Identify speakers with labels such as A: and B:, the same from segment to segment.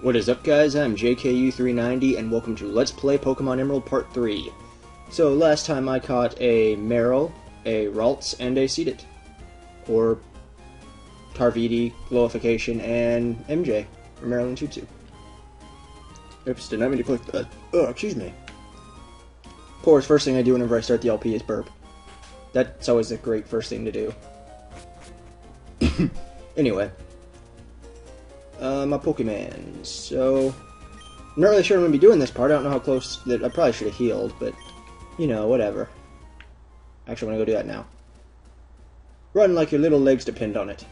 A: What is up, guys? I'm JKU390 and welcome to Let's Play Pokemon Emerald Part 3. So last time I caught a Marill, a Ralts, and a Seedot. Or Tarvidi, Glorification, and MJ, or Maryland Tutsu. Oops, did not mean to click that. Oh, excuse me. Of course, first thing I do whenever I start the LP is burp. That's always a great first thing to do. Anyway. My Pokemon. So, I'm not really sure I'm going to be doing this part. I don't know how close that I probably should have healed, but, you know, whatever. Actually, I'm going to go do that now. Run like your little legs depend on it.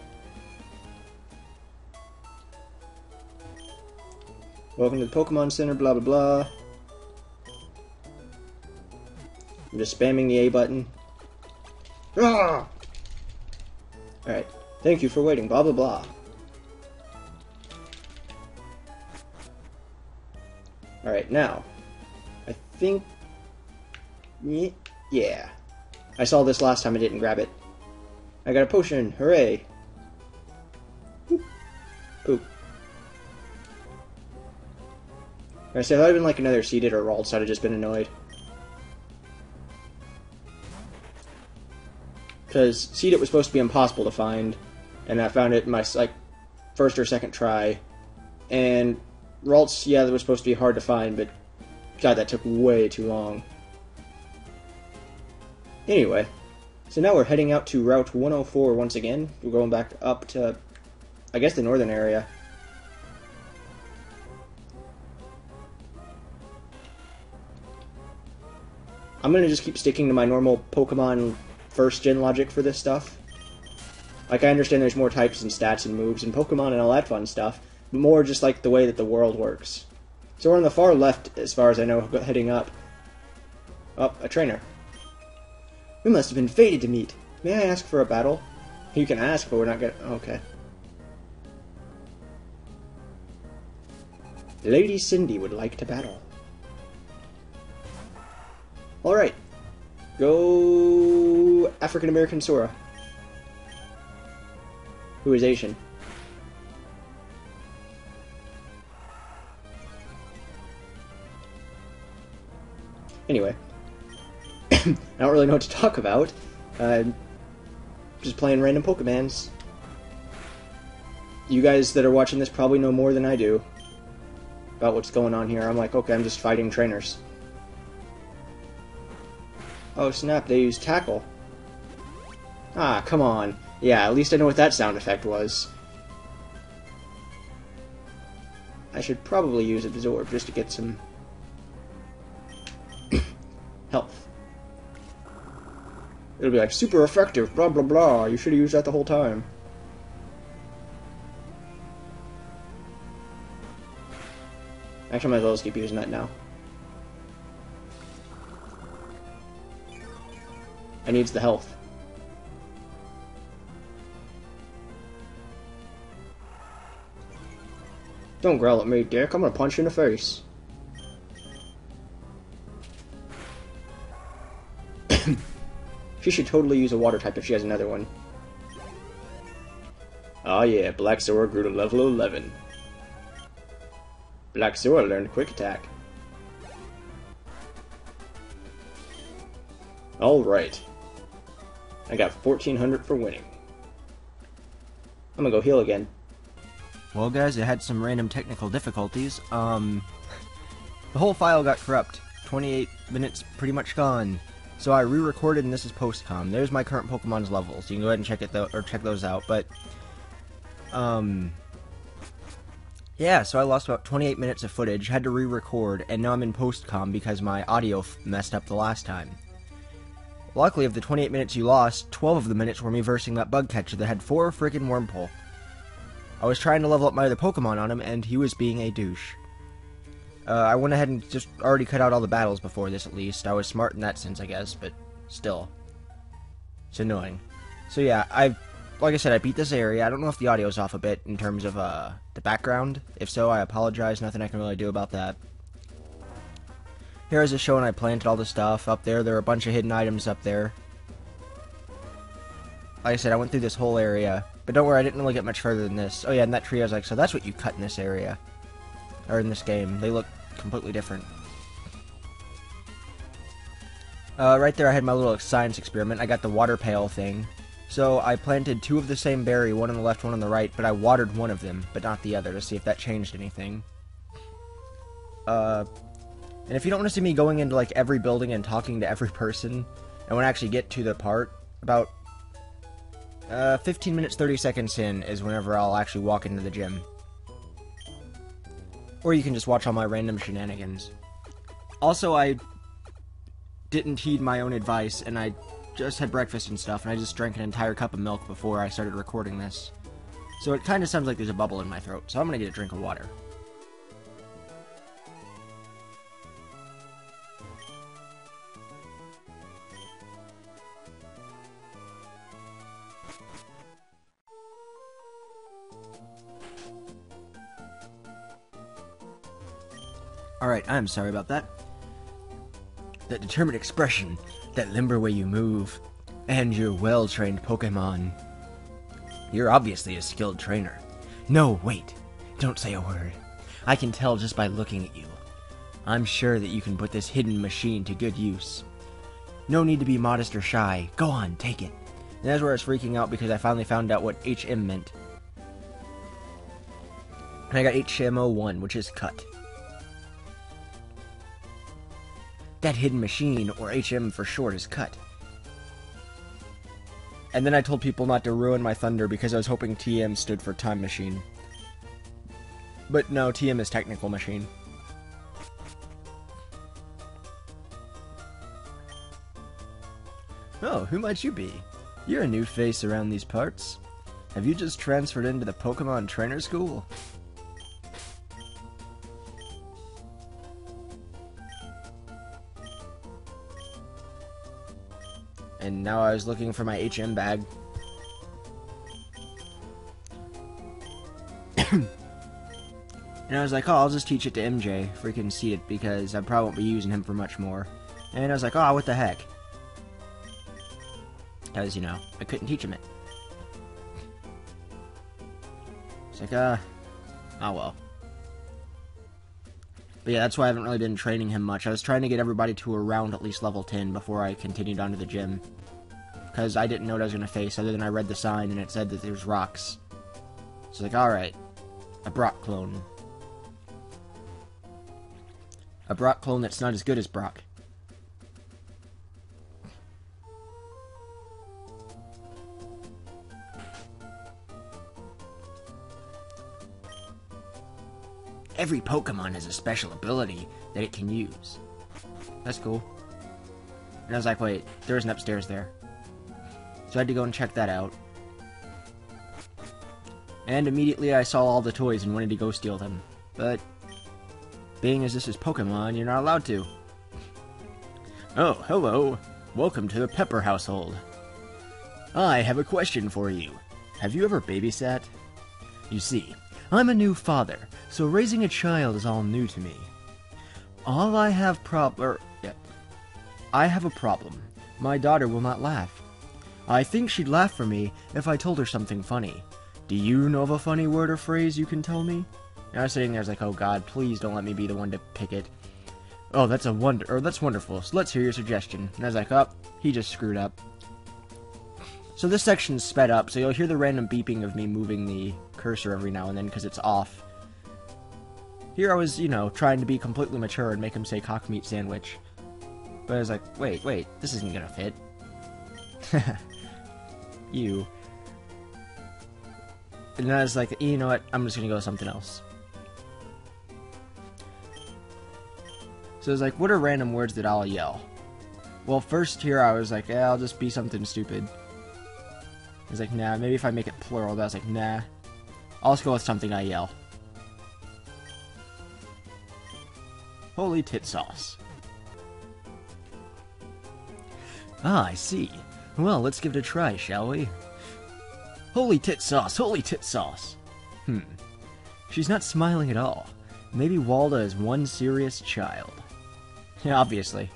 A: Welcome to the Pokemon Center, blah blah blah. I'm just spamming the A button. Ah! Alright. Thank you for waiting, blah blah blah. Alright, now. I think... Yeah. I saw this last time I didn't grab it. I got a potion! Hooray! Oop. Oop. I said, if I had been like another Seedot or Ralts, I'd have just been annoyed. Because Seedot was supposed to be impossible to find, and I found it in my first or second try. And Ralts, yeah, that was supposed to be hard to find, but God, that took way too long. Anyway, so now we're heading out to Route 104 once again. We're going back up to, I guess, the northern area. I'm gonna just keep sticking to my normal Pokemon first-gen logic for this stuff. Like, I understand there's more types and stats and moves and Pokemon and all that fun stuff, but more just like the way that the world works. So we're on the far left, as far as I know, heading up. Oh, a trainer. We must have been fated to meet. May I ask for a battle? You can ask, but we're not gonna... Okay. Lady Cindy would like to battle. Alright. Go... African-American Sora. Who is Asian. Anyway. I don't really know what to talk about. Just playing random Pokemons. You guys that are watching this probably know more than I do about what's going on here. I'm like, okay, I'm just fighting trainers. Oh snap, they use Tackle. Ah, come on. Yeah, at least I know what that sound effect was. I should probably use Absorb just to get some health. It'll be like, super effective, blah blah blah, you should have used that the whole time. Actually, I might as well just keep using that now. I needs the health. Don't growl at me, Dick. I'm gonna punch you in the face. She should totally use a water type if she has another one. Oh yeah, Black Sora grew to level 11. Black Sora learned Quick Attack. Alright. I got 1400 for winning. I'm gonna go heal again.
B: Well guys, I had some random technical difficulties. The whole file got corrupt. 28 minutes pretty much gone. So I re-recorded and this is post-com. There's my current Pokemon's levels. You can go ahead and check it or check those out, but yeah, so I lost about 28 minutes of footage, had to re-record, and now I'm in post-com because my audio messed up the last time. Luckily, of the 28 minutes you lost, 12 of the minutes were me versing that bug catcher that had 4 friggin' Wurmple. I was trying to level up my other Pokemon on him, and he was being a douche. I went ahead and just already cut out all the battles before this, at least. I was smart in that sense, I guess, but still. It's annoying. So yeah, like I said, I beat this area. I don't know if the audio's off a bit in terms of the background. If so, I apologize. Nothing I can really do about that. Here is a show, and I planted all the stuff up there. There are a bunch of hidden items up there. Like I said, I went through this whole area. But don't worry, I didn't really get much further than this. Oh yeah, and that tree, I was like, so that's what you cut in this area. or in this game. They look completely different. Right there I had my little science experiment. I got the water pail thing. So I planted 2 of the same berry, one on the left, one on the right, but I watered one of them, but not the other, to see if that changed anything. And if you don't want to see me going into like every building and talking to every person, and when I actually get to the part, about 15 minutes 30 seconds in is whenever I'll actually walk into the gym. Or you can just watch all my random shenanigans. Also, I didn't heed my own advice, and I just had breakfast and stuff, and I just drank an entire cup of milk before I started recording this. So it kind of sounds like there's a bubble in my throat, so I'm gonna get a drink of water. Alright, I'm sorry about that. That determined expression, that limber way you move, and your well-trained Pokemon. You're obviously a skilled trainer. No, wait. Don't say a word. I can tell just by looking at you. I'm sure that you can put this hidden machine to good use. No need to be modest or shy. Go on, take it. And that's where I was freaking out because I finally found out what HM meant. And I got HMO1, which is cut. That hidden machine, or HM for short, is cut. And then I told people not to ruin my thunder because I was hoping TM stood for time machine. But no, TM is technical machine. Oh, who might you be? You're a new face around these parts. Have you just transferred into the Pokemon Trainer School? And now I was looking for my HM bag. And I was like, oh, I'll just teach it to MJ, freaking see it, because I probably won't be using him for much more. And I was like, oh, what the heck? Because, you know, I couldn't teach him it. It's like, oh well. But yeah, that's why I haven't really been training him much. I was trying to get everybody to around at least level 10 before I continued on to the gym. Because I didn't know what I was going to face, other than I read the sign and it said that there's rocks. So like, alright. A Brock clone. A Brock clone that's not as good as Brock. Every Pokemon has a special ability that it can use. That's cool. And I was like, wait, there's an upstairs there. So I had to go and check that out. And immediately I saw all the toys and wanted to go steal them. But, being as this is Pokemon, you're not allowed to. Oh, hello. Welcome to the Pepper household. I have a question for you. Have you ever babysat? You see, I'm a new father, so raising a child is all new to me. I have a problem. My daughter will not laugh. I think she'd laugh for me if I told her something funny. Do you know of a funny word or phrase you can tell me? And I was sitting there, I was like, oh god, please don't let me be the one to pick it. Oh, that's wonderful. So let's hear your suggestion. And I was like, oh, he just screwed up. So this section's sped up, so you'll hear the random beeping of me moving the cursor every now and then because it's off. Here I was, you know, trying to be completely mature and make him say cock meat sandwich. But I was like, wait, this isn't gonna fit. You. And then I was like, you know what, I'm just gonna go with something else. So I was like, what are random words that I'll yell? Well, first here I was like, yeah, I'll just be something stupid. I was like, nah, maybe if I make it plural. But I was like, nah. I'll just go with something I yell. Holy tit sauce. Ah, I see. Well, let's give it a try, shall we? Holy tit sauce, holy tit sauce. She's not smiling at all. Maybe Walda is one serious child. Yeah, obviously.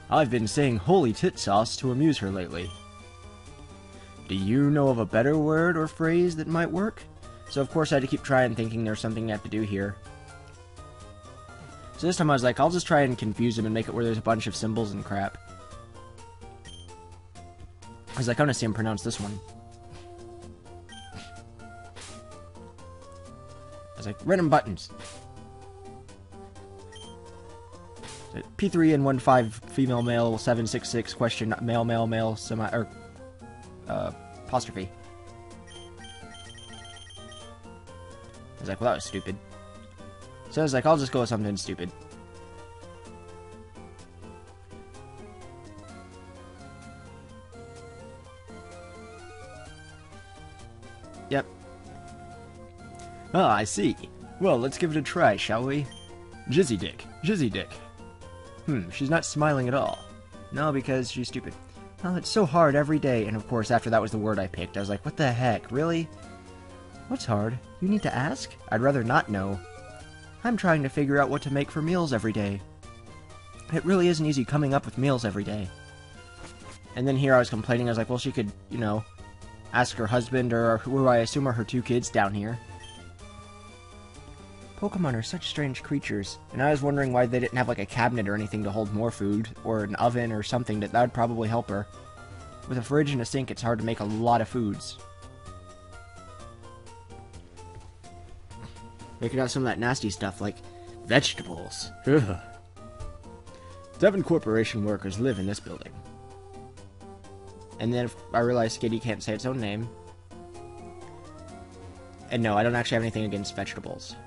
B: I've been saying holy tit sauce to amuse her lately. Do you know of a better word or phrase that might work? So of course I had to keep trying, thinking there's something I have to do here. So this time I was like, I'll just try and confuse him and make it where there's a bunch of symbols and crap. I was like, I want to see him pronounce this one. I was like, random buttons. P3 and 15 female male 766 question male male male semi or apostrophe. I was like, well, that was stupid. So I was like, I'll just go with something stupid. Yep. Ah, I see. Well, let's give it a try, shall we? Jizzy Dick. Jizzy Dick. She's not smiling at all. No, because she's stupid. Oh, it's so hard every day. And of course, after that was the word I picked. I was like, what the heck? Really? What's hard? You need to ask? I'd rather not know. I'm trying to figure out what to make for meals every day. It really isn't easy coming up with meals every day. And then here I was complaining. I was like, well, she could, you know, ask her husband or who I assume are her 2 kids down here. Pokemon are such strange creatures, and I was wondering why they didn't have like a cabinet or anything to hold more food, or an oven or something that would probably help her. With a fridge and a sink, it's hard to make a lot of foods. They could have some of that nasty stuff like vegetables. Ugh. 7 corporation workers live in this building. And then I realized Skitty can't say its own name. And no, I don't actually have anything against vegetables.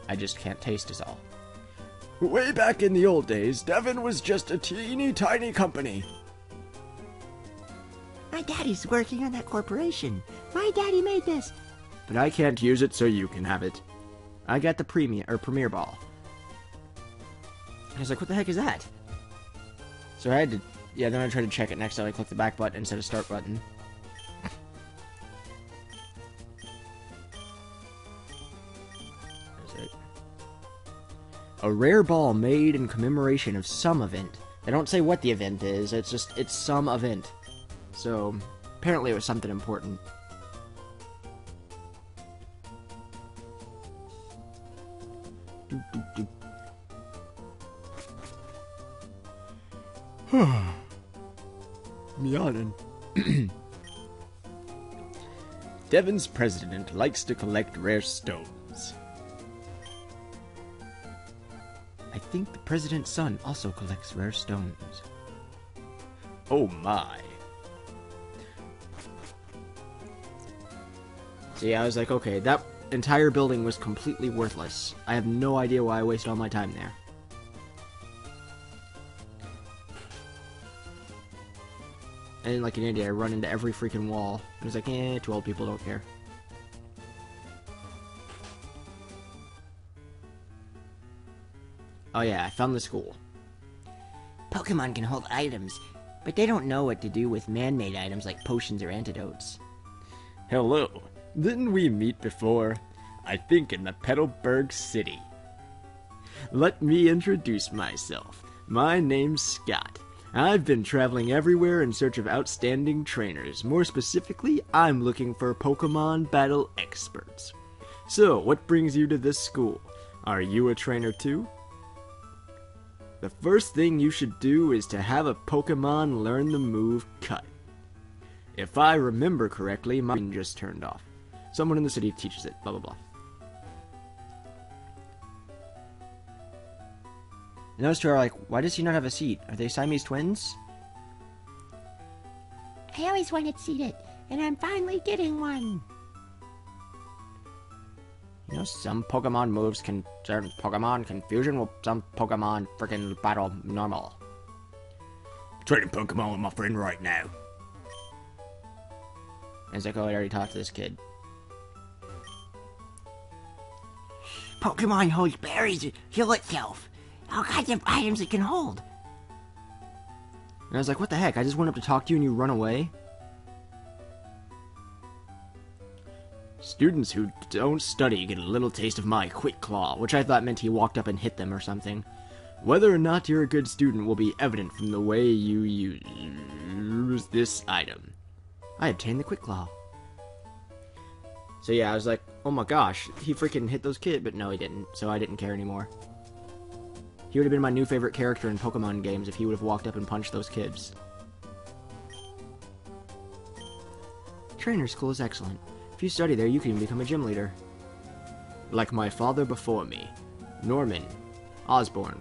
B: I just can't taste is all. Way back in the old days, Devon was just a teeny tiny company.
C: My daddy's working on that corporation. My daddy made this.
B: But I can't use it, so you can have it. I got the premier ball. I was like, what the heck is that? So I had to, yeah, then I tried to check it next time I clicked the back button instead of start button. A rare ball made in commemoration of some event. They don't say what the event is, it's some event. So, apparently it was something important. I'm yawning. Devon's president likes to collect rare stones. I think the president's son also collects rare stones. Oh my. See, I was like, okay, that entire building was completely worthless. I have no idea why I wasted all my time there. And then, like an idiot, I run into every freaking wall. I was like, 12 people don't care. Oh yeah, I found the school.
C: Pokemon can hold items, but they don't know what to do with man-made items like potions or antidotes.
B: Hello. Didn't we meet before? I think in the Petalburg City. Let me introduce myself. My name's Scott. I've been traveling everywhere in search of outstanding trainers. More specifically, I'm looking for Pokemon battle experts. So, what brings you to this school? Are you a trainer too? The first thing you should do is to have a Pokemon learn the move Cut. If I remember correctly, my screen just turned off. Someone in the city teaches it, blah blah blah. And those two are like, why does he not have a seat? Are they Siamese twins?
C: I always wanted seated, and I'm finally getting one.
B: You know, some Pokemon moves can turn Pokemon confusion, while some Pokemon freaking battle normal. Trading Pokemon with my friend right now. And it's like, oh, I already talked to this kid.
C: Pokemon holds berries to heal itself. All kinds of items it can hold.
B: And I was like, what the heck? I just went up to talk to you and you run away? Students who don't study get a little taste of my quick claw, which I thought meant he walked up and hit them or something. Whether or not you're a good student will be evident from the way you use this item. I obtained the Quick Claw. So yeah, I was like, oh my gosh, he freaking hit those kids, but no, he didn't, so I didn't care anymore. He would have been my new favorite character in Pokemon games if he would have walked up and punched those kids. Trainer school is excellent. If you study there, you can even become a gym leader. Like my father before me, Norman Osborn,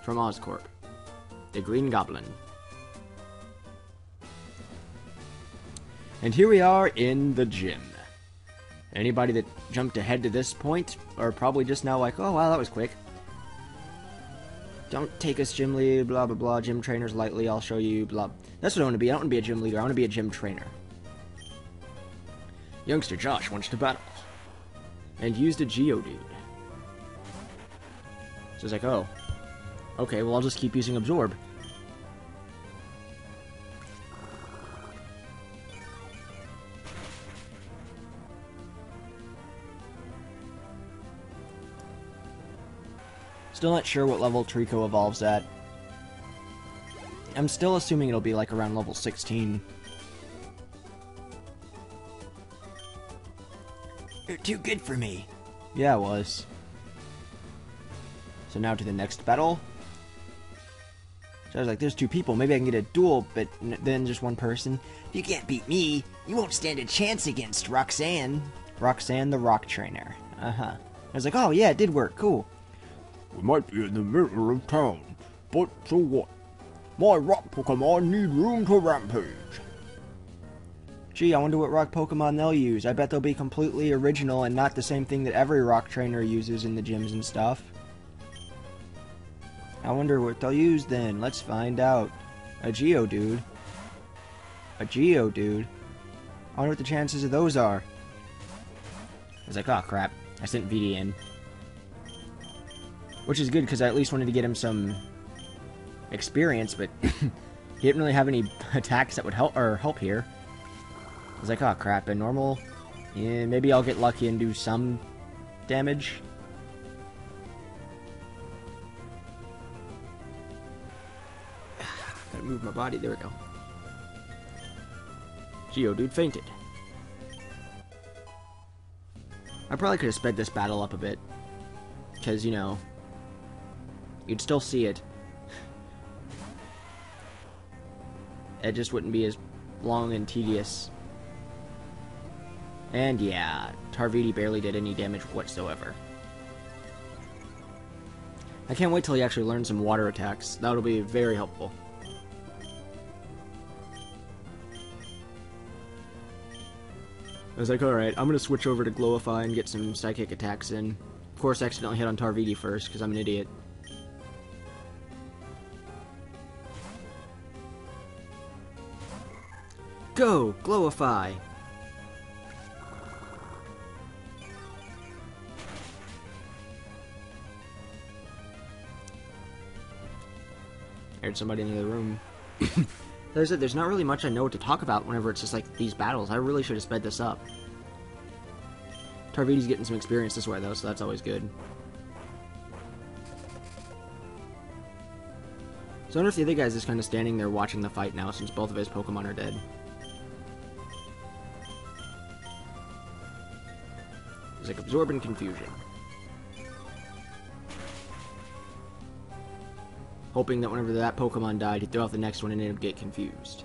B: from Oscorp, the Green Goblin. And here we are in the gym. Anybody that jumped ahead to this point are probably just now like, oh wow, that was quick. Don't take us gym lead, blah blah blah, gym trainers lightly, I'll show you, blah. That's what I want to be. I don't want to be a gym leader, I want to be a gym trainer. Youngster Josh wants to battle. And used a Geodude. So it's like, oh. Okay, well I'll just keep using Absorb. Still not sure what level Trico evolves at. I'm still assuming it'll be like around level 16.
C: You're too good for me.
B: Yeah, it was. So now to the next battle. So I was like, there's two people. Maybe I can get a duel, but then just one person.
C: You can't beat me. You won't stand a chance against Roxanne.
B: Roxanne the Rock Trainer. Uh-huh. I was like, oh yeah, it did work. Cool.
D: We might be in the middle of town, but so what? My rock Pokemon need room to rampage.
B: Gee, I wonder what rock Pokemon they'll use. I bet they'll be completely original and not the same thing that every rock trainer uses in the gyms and stuff. I wonder what they'll use then. Let's find out. A Geodude. A Geodude. I wonder what the chances of those are. I was like, oh crap. I sent VD in. Which is good, because I at least wanted to get him some experience, but he didn't really have any attacks that would help here. I was like, oh crap, a normal? Yeah, maybe I'll get lucky and do some damage. Gotta move my body, there we go. Geodude fainted. I probably could have sped this battle up a bit. Because, you know, you'd still see it. It just wouldn't be as long and tedious. And yeah, Tarvidi barely did any damage whatsoever. I can't wait till he actually learns some water attacks. That'll be very helpful. I was like, alright, I'm gonna switch over to Glowify and get some psychic attacks in. Of course, I accidentally hit on Tarvidi first, because I'm an idiot. Go! Glowify! I heard somebody in the other room. There's not really much I know what to talk about whenever it's just like these battles. I really should have sped this up. Tarvidi's getting some experience this way though, so that's always good. So I wonder if the other guy's just kind of standing there watching the fight now since both of his Pokemon are dead. He's like, Absorb and Confusion. Hoping that whenever that Pokemon died, he'd throw out the next one and it would get confused.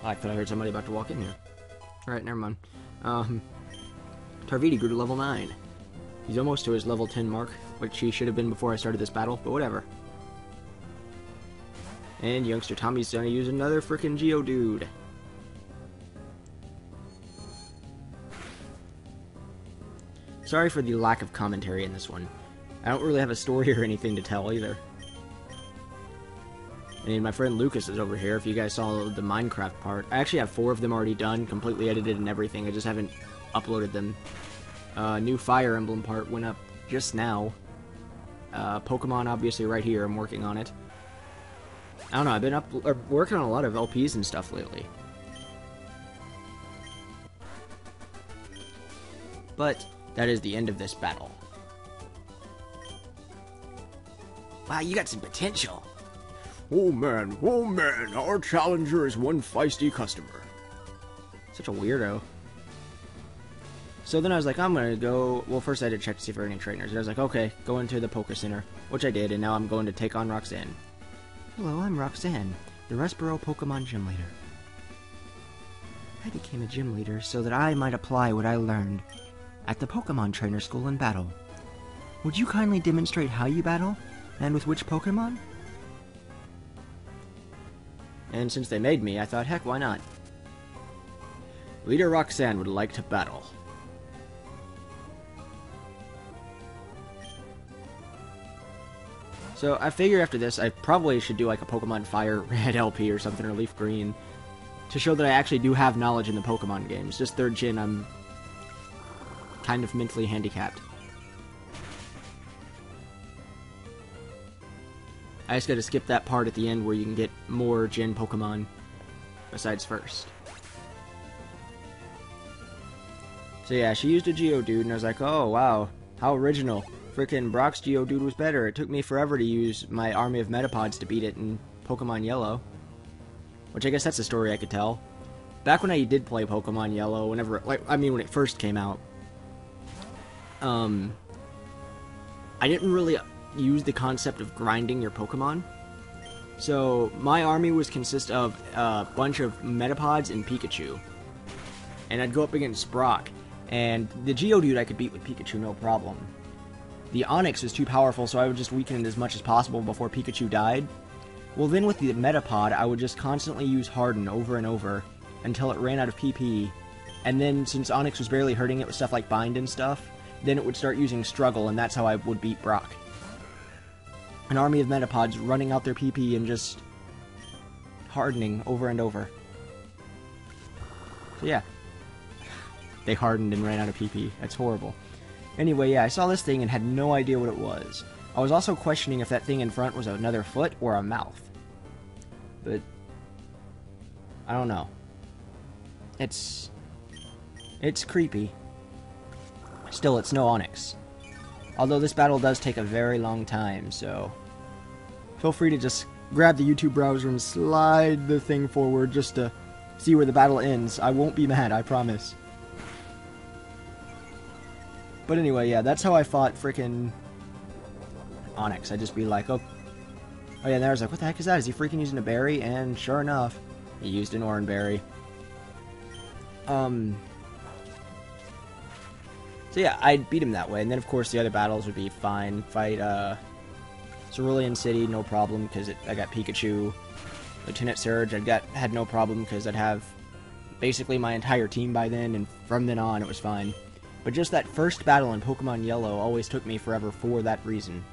B: I thought I heard somebody about to walk in here. Alright, never mind. Tarvidi grew to level 9. He's almost to his level 10 mark, which he should have been before I started this battle, but whatever. And youngster Tommy's gonna use another frickin' Geodude. Sorry for the lack of commentary in this one. I don't really have a story or anything to tell either. And my friend Lucas is over here, if you guys saw the Minecraft part. I actually have 4 of them already done, completely edited and everything. I just haven't uploaded them. New Fire Emblem part went up just now. Pokemon, obviously, right here. I'm working on it. I don't know, I've been working on a lot of LPs and stuff lately. But that is the end of this battle.
C: Wow, you got some potential.
D: Oh man, our challenger is one feisty customer.
B: Such a weirdo. So then I was like, I'm gonna go. Well, first I had to check to see if there were any trainers. And I was like, okay, go into the Poker Center, which I did, and now I'm going to take on Roxanne. Hello, I'm Roxanne, the Rustboro Pokemon Gym Leader. I became a gym leader so that I might apply what I learned at the Pokemon Trainer School in battle. Would you kindly demonstrate how you battle, and with which Pokemon? And since they made me, I thought, heck, why not? Leader Roxanne would like to battle. So I figure after this, I probably should do like a Pokemon Fire Red LP or something, or Leaf Green, to show that I actually do have knowledge in the Pokemon games. Just 3rd Gen, I'm kind of mentally handicapped. I just gotta skip that part at the end where you can get more Gen Pokemon besides first. So yeah, she used a Geodude, and I was like, oh wow, how original. Frickin' Brock's Geodude was better. It took me forever to use my army of Metapods to beat it in Pokemon Yellow. Which I guess that's a story I could tell. Back when I did play Pokemon Yellow, whenever, when it first came out, I didn't really use the concept of grinding your Pokemon. So my army was consist of a bunch of Metapods and Pikachu. And I'd go up against Brock. And the Geodude I could beat with Pikachu, no problem. The Onix was too powerful, so I would just weaken it as much as possible before Pikachu died. Well, then with the Metapod, I would just constantly use Harden over and over until it ran out of PP. And then, since Onix was barely hurting it with stuff like Bind and stuff, then it would start using Struggle, and that's how I would beat Brock. An army of Metapods running out their PP and just hardening over and over. So yeah. They hardened and ran out of PP. That's horrible. Anyway, yeah, I saw this thing and had no idea what it was. I was also questioning if that thing in front was another foot or a mouth. But I don't know. It's creepy. Still, it's no Onix. Although this battle does take a very long time, so feel free to just grab the YouTube browser and slide the thing forward just to see where the battle ends. I won't be mad, I promise. But anyway, yeah, that's how I fought frickin' Onix. I'd just be like, oh yeah, and I was like, what the heck is that? Is he freaking using a berry? And sure enough, he used an Oran berry. So yeah, I'd beat him that way, and then of course the other battles would be fine. Fight Cerulean City, no problem, because I got Pikachu. Lieutenant Surge, had no problem, because I'd have basically my entire team by then, and from then on it was fine. But just that first battle in Pokemon Yellow always took me forever for that reason.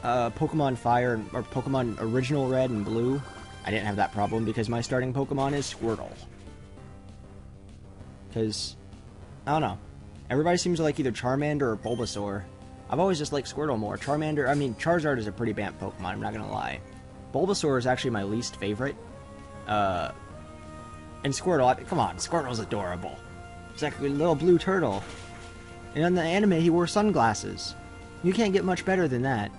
B: Pokemon Fire, or Pokemon Original Red and Blue, I didn't have that problem because my starting Pokemon is Squirtle. Because, I don't know, everybody seems to like either Charmander or Bulbasaur. I've always just liked Squirtle more. Charizard is a pretty bamp Pokemon, I'm not gonna lie. Bulbasaur is actually my least favorite. And Squirtle, come on, Squirtle's adorable. It's like a little blue turtle. And in the anime, he wore sunglasses. You can't get much better than that.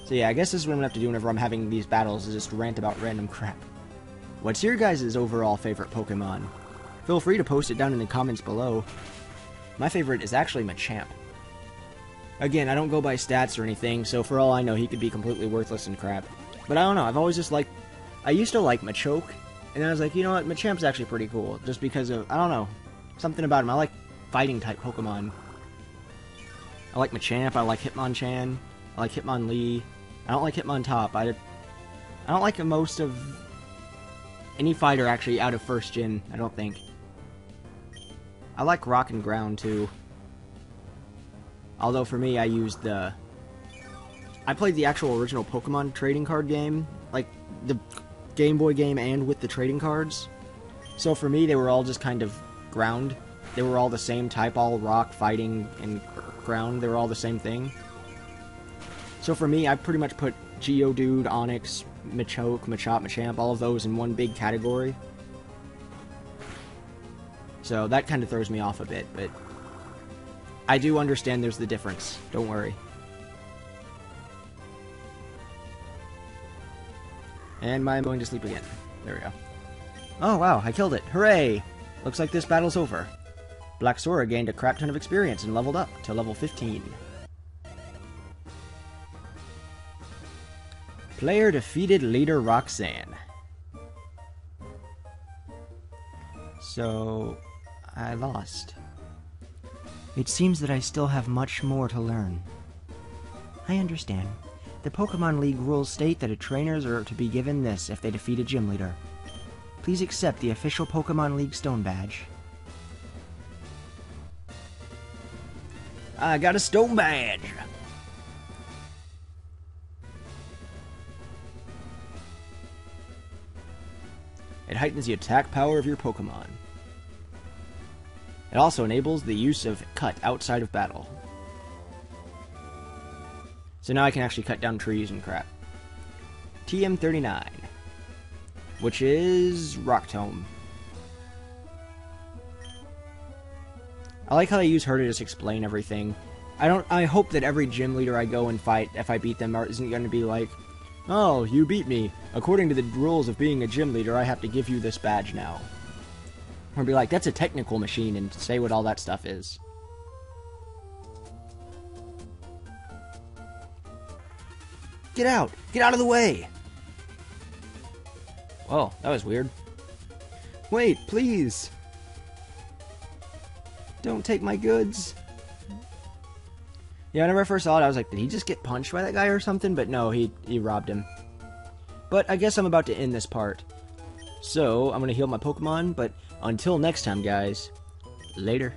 B: So yeah, I guess this is what I'm gonna have to do whenever I'm having these battles, is just rant about random crap. What's your guys' overall favorite Pokemon? Feel free to post it down in the comments below. My favorite is actually Machamp. Again, I don't go by stats or anything, so for all I know, he could be completely worthless and crap. But I don't know, I've always just liked... I used to like Machoke, and then I was like, you know what, Machamp's actually pretty cool, just because of, I don't know, something about him. I like fighting-type Pokemon. I like Machamp, I like Hitmonchan, I like Hitmonlee. I don't like Hitmontop. I don't like most of any fighter, actually, out of first gen, I don't think. I like Rock and Ground, too. Although, for me, I used the... I played the actual original Pokemon trading card game, like the Game Boy game and with the trading cards. So for me, they were all just kind of ground. They were all the same type, all rock, fighting, and ground. They were all the same thing. So for me, I pretty much put Geodude, Onix, Machoke, Machop, Machamp, all of those in one big category. So that kind of throws me off a bit, but... I do understand there's the difference. Don't worry. And I'm going to sleep again. There we go. Oh, wow, I killed it. Hooray! Looks like this battle's over. Black Sora gained a crap ton of experience and leveled up to level 15. Player defeated leader Roxanne. So, I lost. It seems that I still have much more to learn. I understand. The Pokemon League rules state that trainers are to be given this if they defeat a gym leader. Please accept the official Pokemon League Stone Badge. I got a Stone Badge! It heightens the attack power of your Pokemon. It also enables the use of Cut outside of battle. So now I can actually cut down trees and crap. TM39, which is Rock Tome. I like how they use her to just explain everything. I hope that every gym leader I go and fight, if I beat them, isn't going to be like, oh, you beat me. According to the rules of being a gym leader, I have to give you this badge now. Or be like, that's a technical machine, and say what all that stuff is. Get out! Get out of the way! Oh, that was weird. Wait, please! Don't take my goods! Yeah, whenever I first saw it, I was like, did he just get punched by that guy or something? But no, he robbed him. But I guess I'm about to end this part. So, I'm going to heal my Pokemon, but until next time, guys, later.